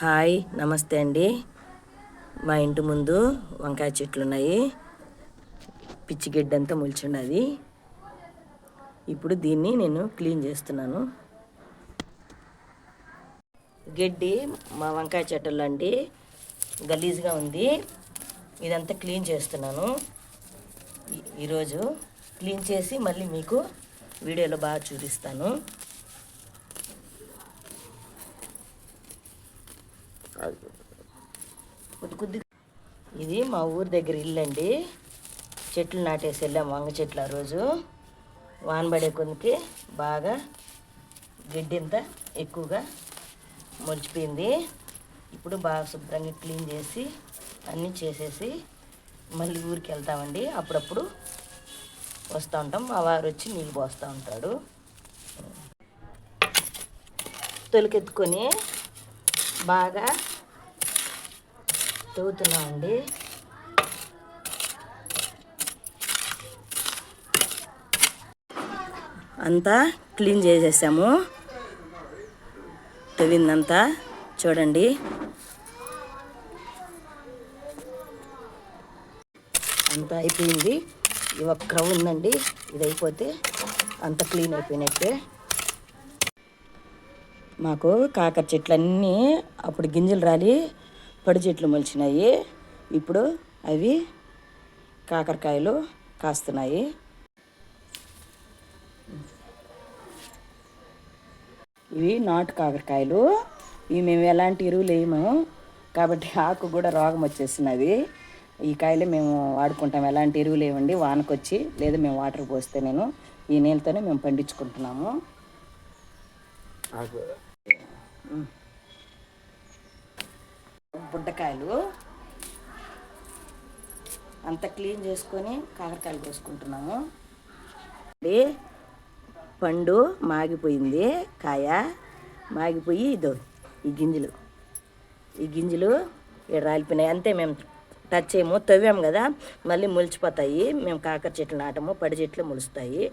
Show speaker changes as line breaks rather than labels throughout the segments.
Hi నమస్తే అండి. మా ఇంటి ముందు వంకాయ చెట్లు ఉన్నాయి. పిచ్చి గడ్డి అంతా మొలిచున్నది. ఇప్పుడు దీన్ని నేను క్లీన్ చేస్తున్నాను. గడ్డి మా వంకాయ చెట్టులో అండి గలీజ్గా ఉంది. ఇదంతా క్లీన్ చేస్తున్నాను. ఈరోజు క్లీన్ చేసి మళ్ళీ మీకు వీడియోలో బాగా చూపిస్తాను. ఇది మా ఊరి దగ్గర ఇల్లు అండి. చెట్లు నాటేసి వెళ్ళాము, వంగ చెట్లు. ఆ రోజు వానబడే కొనికి బాగా గడ్డి అంతా ఎక్కువగా మొలిచిపోయింది. ఇప్పుడు బాగా శుభ్రంగా క్లీన్ చేసి అన్నీ చేసేసి మళ్ళీ ఊరికి వెళ్తామండి. అప్పుడప్పుడు వస్తూ ఉంటాం. మా వారు వచ్చి నీళ్ళు పోస్తూ ఉంటాడు. తొలికెత్తుకొని బాగా తవ్వుతున్నామండి. అంతా క్లీన్ చేసేసాము. తవ్విందంతా చూడండి. అంతా అయిపోయింది. ఈ ఒక్క రవ్వ ఉందండి. ఇది అయిపోతే అంత క్లీన్ అయిపోయినట్టే. మాకు కాకర చెట్లన్నీ అప్పుడు గింజలు రాలి పడి చెట్లు మొలిచినాయి. ఇప్పుడు అవి కాకరకాయలు కాస్తున్నాయి. ఇవి నాటు కాకరకాయలు. ఇవి మేము ఎలాంటి ఎరువులు వేయము కాబట్టి ఆకు కూడా రోగం వచ్చేసినది. ఈ కాయలే మేము వాడుకుంటాం. ఎలాంటి ఎరువులు వేయమండి. వానకొచ్చి లేదా మేము వాటర్ పోస్తే ఈ నీళ్ళతోనే మేము పండించుకుంటున్నాము. బుడ్డకాయలు అంతా క్లీన్ చేసుకొని కాకరకాయలు కోసుకుంటున్నాము. పండు మాగిపోయింది. కాయ మాగిపోయి ఈ గింజలు ఇక్కడ రాలిపోయినాయి. అంతే, మేము టచ్ చేయము. తవ్వాము కదా, మళ్ళీ మొలిచిపోతాయి. మేము కాకర చెట్లు నాటము, పడి చెట్లు మొలుస్తాయి.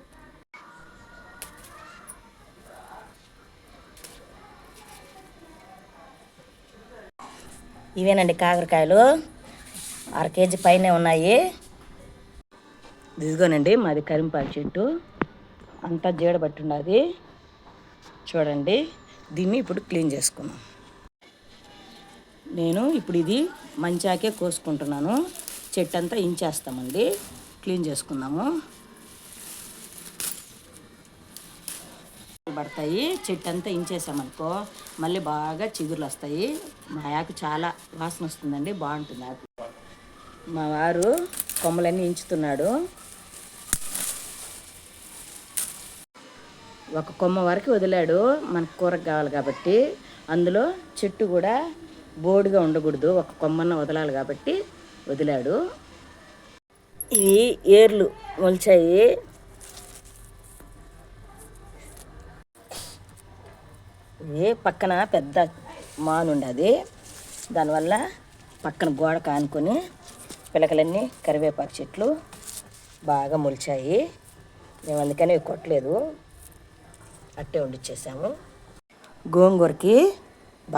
ఇవేనండి కాకరకాయలు. 1/2 కేజీ పైనే ఉన్నాయి. ఇదిగోనండి మాది కరింపాకు చెట్టు. అంతా జీడబట్టి ఉన్నది చూడండి. దీన్ని ఇప్పుడు క్లీన్ చేసుకున్నాం. నేను ఇప్పుడు ఇది మంచాకే కోసుకుంటున్నాను. చెట్టు అంతా ఇంచేస్తామండి. క్లీన్ చేసుకున్నాము. పడతాయి. చెట్టు అంతా ఇంచేసామనుకో మళ్ళీ బాగా చిగురులు వస్తాయి. మా ఆకు చాలా వాసన వస్తుందండి. బాగుంటుంది ఆకు. మా వారు కొమ్మలన్నీ ఇంచుతున్నాడు. ఒక కొమ్మ వరకు వదిలాడు. మనకు కూరకు కావాలి కాబట్టి. అందులో చెట్టు కూడా బోడుగా ఉండకూడదు, ఒక కొమ్మన్న వదలాలి కాబట్టి వదిలాడు. ఇవి ఏర్లు మొలిచాయి. ఇది పక్కన పెద్ద మానుండది. దానివల్ల పక్కన గోడ కానుకొని పిలకలన్నీ కరివేపాకు చెట్లు బాగా మొలిచాయి. మేము అందుకని కొట్టలేదు, అట్టే వండిచ్చేసాము. గోంగూరకి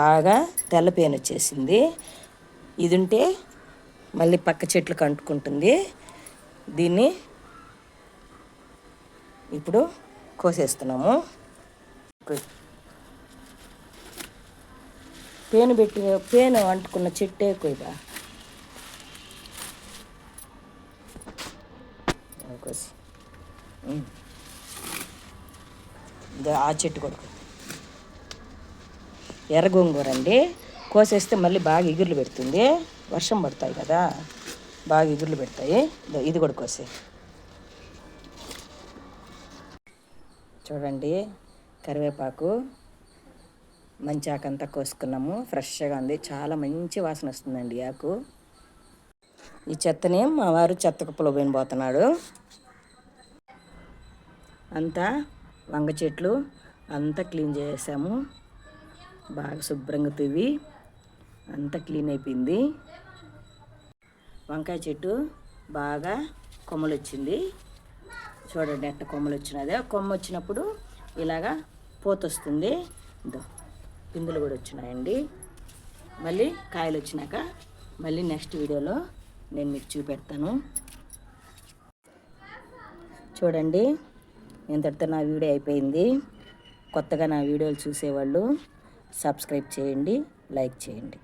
బాగా తెల్లపేను వచ్చేసింది. ఇది ఉంటే మళ్ళీ పక్క చెట్లకు అంటుకుంటుంది. దీన్ని ఇప్పుడు కోసేస్తున్నాము. పేను అంటుకున్న చెట్టే కొయ్యగా కోసి ఆ చెట్టు కొడుకు ఎర్ర గోంగూర అండి. కోసేస్తే మళ్ళీ బాగా ఇగుర్లు పెడుతుంది. వర్షం పడతాయి కదా, బాగా ఇగుర్లు పెడతాయి. ఇది కూడా కోసే చూడండి. కరివేపాకు మంచి ఆకంతా కోసుకున్నాము. ఫ్రెష్గా ఉంది. చాలా మంచి వాసన వస్తుందండి ఆకు. ఈ చెత్తని మా వారు చెత్త కుప్పలో పోతున్నాడు. అంతా వంగ చెట్లు అంతా క్లీన్ చేసాము. బాగా శుభ్రంగా తవ్వి అంతా క్లీన్ అయిపోయింది. వంకాయ చెట్టు బాగా కొమ్మలు వచ్చింది. చూడండి ఎట్ట కొమ్మలు వచ్చినదే. కొమ్మ వచ్చినప్పుడు ఇలాగా పూత వస్తుంది. పిందులు కూడా వచ్చినాయండి. మళ్ళీ కాయలు వచ్చినాక మళ్ళీ నెక్స్ట్ వీడియోలో నేను మీకు చూపెడతాను. చూడండి, ఇంతటితో నా వీడియో అయిపోయింది. కొత్తగా నా వీడియోలు చూసేవాళ్ళు సబ్స్క్రైబ్ చేయండి, లైక్ చేయండి.